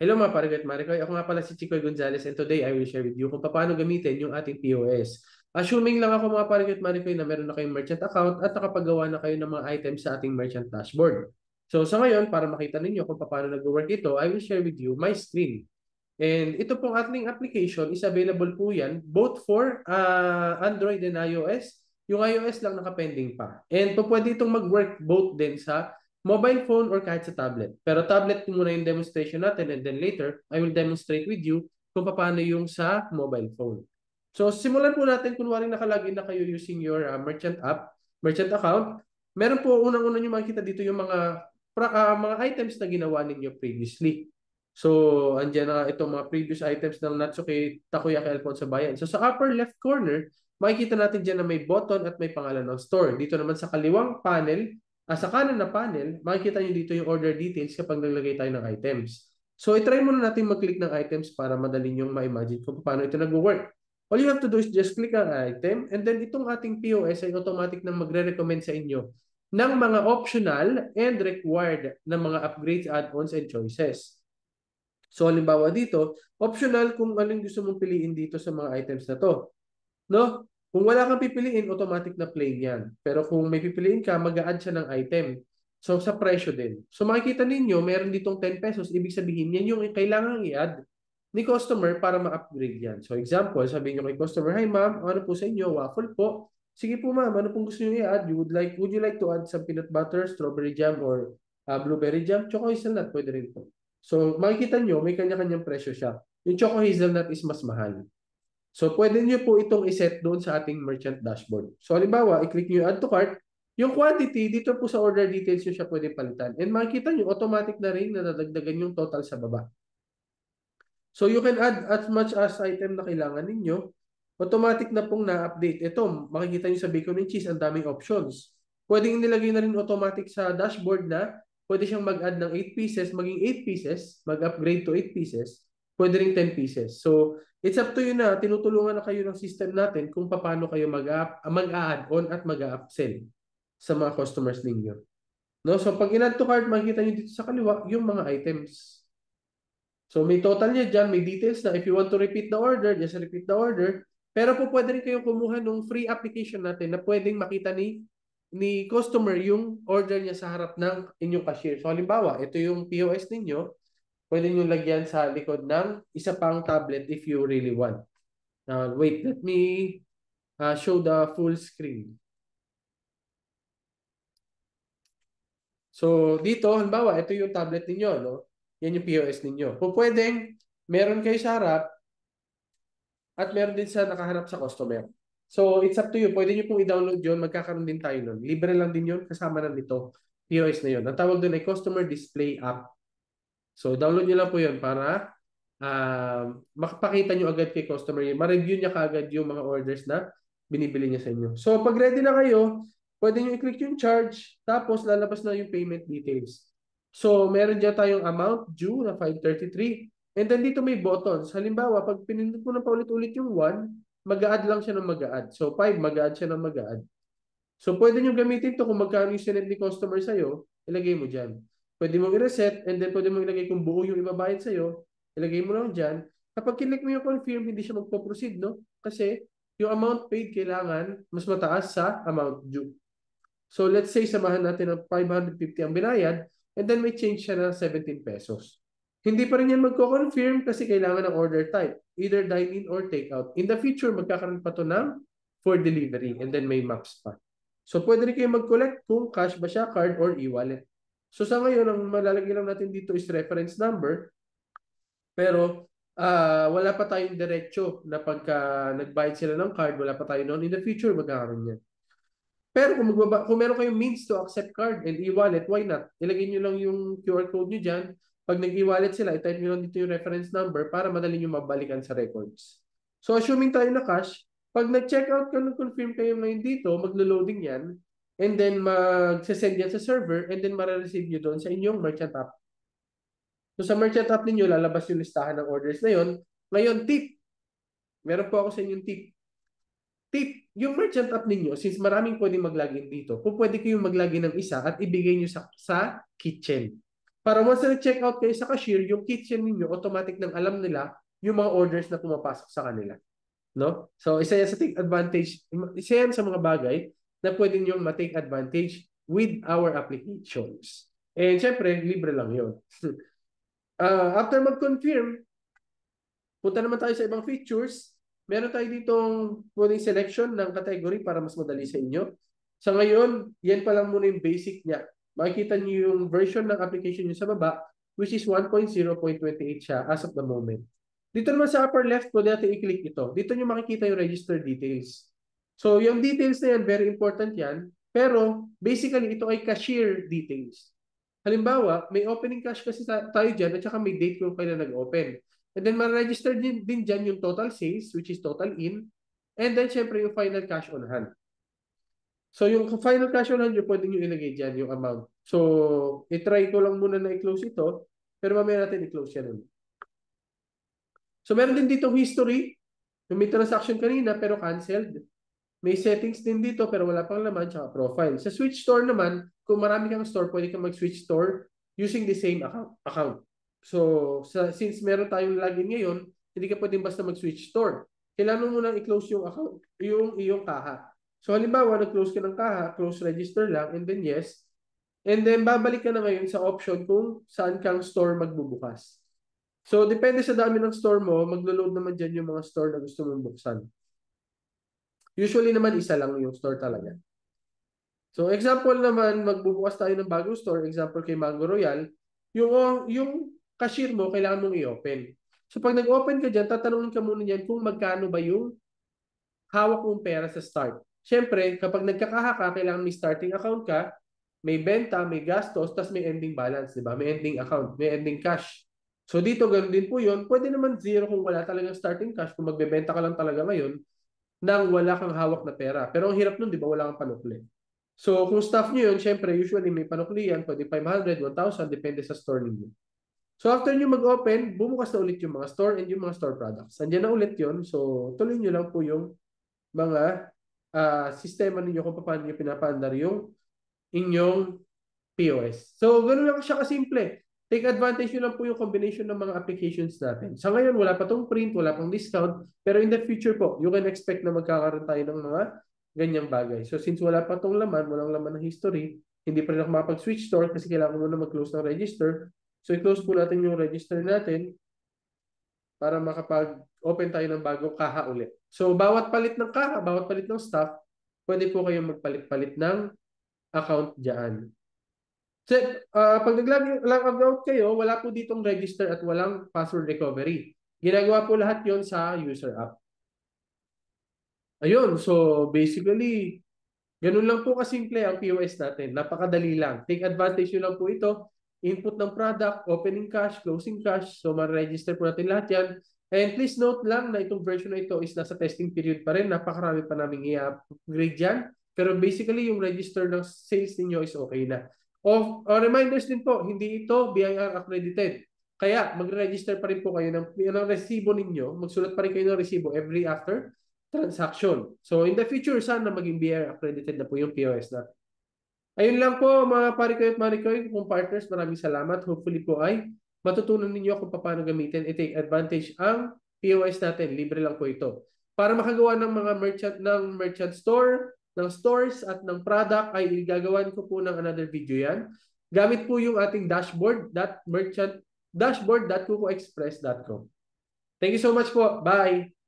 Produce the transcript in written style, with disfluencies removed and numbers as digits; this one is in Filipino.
Hello mga pare at Marikoy. Ako nga pala si Chicoy Gonzalez and today I will share with you kung paano gamitin yung ating POS. Assuming lang ako mga pare at Marikoy na meron na kayong merchant account at nakapagawa na kayo ng mga items sa ating merchant dashboard. So sa ngayon, para makita ninyo kung paano nag-work ito, I will share with you my screen. And ito pong ating application is available po yan both for Android and iOS. Yung iOS lang nakapending pa. And po pwede itong mag-work both din sa mobile phone or kahit sa tablet. Pero tablet muna yung demonstration natin and then later, I will demonstrate with you kung paano yung sa mobile phone. So simulan po natin kunwari nakalagin na kayo using your merchant app, merchant account. Meron po unang-una nyo makikita dito yung mga items na ginawa ninyo previously. So, andyan na itong mga previous items ng Natsuki Takoyaki Alphonso Bayan. So, sa upper left corner, makikita natin dyan na may button at may pangalan ng store. Dito naman sa kaliwang panel, sa kanan na panel, makikita nyo dito yung order details kapag naglagay tayo ng items. So, itry muna natin mag-click ng items para madali nyo ma-imagine kung paano ito nag-work. All you have to do is just click ang item and then itong ating POS ay automatic nang magre-recommend sa inyo ng mga optional and required na mga upgrades, add-ons, and choices. So, halimbawa dito, optional kung anong gusto mong piliin dito sa mga items na to. No? Kung wala kang pipiliin, automatic na plain yan. Pero kung may pipiliin ka, mag-a-add siya ng item. So, sa presyo din. So, makikita ninyo, meron ditong 10 pesos. Ibig sabihin, yan yung kailangan i-add ni customer para ma-upgrade yan. So, example, sabihin nyo kay customer, "Hi ma'am, ano po sa inyo? Waffle po." "Sige po ma'am, ano pong gusto nyo i-add? Would you like to add some peanut butter, strawberry jam, or blueberry jam?" Choco hazelnut, pwede rin po. So, makikita nyo, may kanya-kanyang presyo siya. Yung choco hazelnut is mas mahal. So, pwede nyo po itong iset doon sa ating merchant dashboard. So, halimbawa, i-click nyo yung add to cart. Yung quantity, dito po sa order details nyo siya pwede palitan. And makikita nyo, automatic na rin na nadagdagan yung total sa baba. So, you can add as much as item na kailangan ninyo. Automatic na pong na-update. Ito, makikita nyo sa bacon and cheese, ang daming options. Pwedeng nilagay na rin automatic sa dashboard na pwede siyang mag-add ng 8 pieces, maging 8 pieces, mag-upgrade to 8 pieces, pwede rin 10 pieces. So, it's up to you na, tinutulungan na kayo ng system natin kung paano kayo mag-add on at mag-upsell sa mga customers ninyo. No? So, pag in-add to cart, makikita nyo dito sa kaliwa yung mga items. So, may total niya dyan, may details na. If you want to repeat the order, just repeat the order. Pero po pwede rin kayong kumuha ng free application natin na pwedeng makita ni customer yung order niya sa harap ng inyong cashier. So, halimbawa, ito yung POS ninyo. Pwede nyo lagyan sa likod ng isa pang tablet if you really want. Now, wait, let me show the full screen. So, dito, halimbawa, ito yung tablet ninyo, no? Yan yung POS ninyo. Kung pwedeng, meron kayo sa harap at meron din sa nakaharap sa customer. So, it's up to you. Pwede nyo pong i-download yun. Magkakaroon din tayo nun. Libre lang din yun. Kasama na nito. POS na yun. Ang tawag doon ay Customer Display App. So, download nyo lang po yun para makapakita nyo agad kay customer yun. Ma-review niya kaagad yung mga orders na binibili niya sa inyo. So, pag ready na kayo, pwede nyo i-click yung charge, tapos lalabas na yung payment details. So, meron dyan tayong amount due na 533. And then dito may buttons. Halimbawa, pag pinindot mo na paulit-ulit yung 1, mag-a-add lang siya ng mag-a-add. So, 5, mag-a-add siya ng mag-a-add. So, pwede nyo gamitin to kung magkano yung sinend ni customer sa'yo, ilagay mo dyan. Pwede mong i-reset and then pwede mong ilagay kung buo yung ibabayad sa'yo, ilagay mo lang dyan. Kapag kilik mo yung confirm, hindi siya magpo-proceed, no? Kasi yung amount paid kailangan mas mataas sa amount due. So, let's say samahan natin ng 550 ang binayad and then may change siya na 17 pesos. Hindi pa rin yan magko-confirm kasi kailangan ng order type, either dine-in or take-out. In the future, magkakaroon pa to ng for delivery and then may maps pa. So, pwede rin kayo mag-collect kung cash ba siya, card, or e-wallet. So, sa ngayon, ang malalagay lang natin dito is reference number. Pero, wala pa tayong diretso na pagka nagbayad sila ng card, wala pa tayo noon. In the future, magkakaroon yan. Pero kung meron kayong means to accept card and e-wallet, why not? Ilagay nyo lang yung QR code nyo dyan. Pag nag-e-wallet sila, i-type nyo lang dito yung reference number para madali nyo mabalikan sa records. So, assuming tayo na cash, pag nag-checkout ka, nag-confirm kayo ngayon dito, maglo-loading yan, and then mag-send yan sa server, and then mare-receive nyo doon sa inyong merchant app. So, sa merchant app ninyo, lalabas yung listahan ng orders na yon. Ngayon, tip. Meron po ako sa inyong tip. Tip, yung merchant app ninyo, since maraming pwedeng mag-login dito, kung pwede kayong mag-login ng isa at ibigay nyo sa kitchen. Para once na check out kayo sa cashier, yung kitchen ninyo, automatic nang alam nila yung mga orders na pumapasok sa kanila. No? So, isa yan sa take advantage, isa yan sa mga bagay na pwede nyo ma-take advantage with our applications. And syempre, libre lang yun. After mag-confirm, punta naman tayo sa ibang features. Meron tayo ditong pwedeng selection ng category para mas madali sa inyo. Sa ngayon, yan pa lang muna yung basic niya. Makikita niyo yung version ng application nyo sa baba, which is 1.0.28 siya as of the moment. Dito naman sa upper left, pwede natin i-click ito. Dito nyo makikita yung register details. So, yung details na yan, very important yan. Pero, basically, ito ay cashier details. Halimbawa, may opening cash kasi tayo dyan at saka may date kung kailan nag-open. And then, ma-register din dyan yung total sales, which is total in. And then, syempre, yung final cash on hand. So, yung final cash on hand, yung pwede nyo ilagay dyan, yung amount. So, itry ko lang muna na i-close ito. Pero mamaya natin i-close yan ulit. So, meron din dito history. May transaction kanina pero canceled. May settings din dito pero wala pang laman tsaka profile. Sa Switch Store naman, kung marami kang store, pwede kang mag-Switch Store using the same account. So, since meron tayong login ngayon, hindi ka pwedeng basta mag-Switch Store. Kailangan mo muna i-close yung account, yung iyong kaha. So, halimbawa, nag-close ka ng kaha, close register lang, and then yes. And then, babalik ka na ngayon sa option kung saan kang store magbubukas. So, depende sa dami ng store mo, maglo-load naman dyan yung mga store na gusto mong buksan. Usually naman, isa lang yung store talaga. So, example naman, magbubukas tayo ng bagong store, example kay Mango Royal, yung cashier mo, kailangan mong i-open. So, pag nag-open ka dyan, tatanungin ka muna dyan kung magkano ba yung hawak mong pera sa start. Siyempre, kapag nagkakaha ka, kailangan may starting account ka, may benta, may gastos, tas may ending balance, di ba? May ending account, may ending cash. So dito, ganun din po yun. Pwede naman zero kung wala talagang starting cash, kung magbebenta ka lang talaga ngayon, nang wala kang hawak na pera. Pero ang hirap nun, di ba? Wala kang panukli. So kung staff nyo yun, syempre, usually may panukli yan, pwede 500, 1,000, depende sa store ninyo. So after nyo mag-open, bumukas na ulit yung mga store and yung mga store products. Andiyan na ulit yun. So tuloy nyo lang po yung mga sistema ninyo kung paano nyo pinapaandar yung inyong POS. So, ganoon lang siya kasimple. Take advantage nyo lang po yung combination ng mga applications natin. Sa ngayon, wala pa tong print, wala pang discount, pero in the future po, you can expect na magkakaroon tayo ng mga ganyang bagay. So, since wala pa tong laman, walang laman ng history, hindi pa rin ako makapag-switch store kasi kailangan muna mag-close ng register. So, i-close po natin yung register natin para makapag-open tayo ng bagong kaha ulit. So, bawat palit ng kaha, bawat palit ng stock, pwede po kayong magpalit-palit ng account dyan. So, pag nag-log out kayo, wala po ditong register at walang password recovery. Ginagawa po lahat yon sa user app. Ayun, so basically, ganun lang po kasimple ang POS natin. Napakadali lang. Take advantage nyo lang po ito. Input ng product, opening cash, closing cash. So, ma-register po natin lahat yan. And please note lang na itong version na ito is nasa testing period pa rin. Napakarami pa namin i-upgrade dyan. Pero basically, yung register ng sales ninyo is okay na. Reminders din po, hindi ito BIR accredited. Kaya mag-register pa rin po kayo ng resibo ninyo. Magsulat pa rin kayo ng resibo every after transaction. So in the future, sana maging BIR accredited na po yung POS natin. Ayun lang po mga parikoy at marikoy, kung partners, maraming salamat. Hopefully po ay matutunan ninyo kung paano gamitin i-take advantage ang POS natin. Libre lang po ito. Para makagawa ng mga merchant store, ng stores at ng product ay gagawan ko po ng another video yan. Gamit po yung ating dashboard.kukoexpress.com. Thank you so much po. Bye!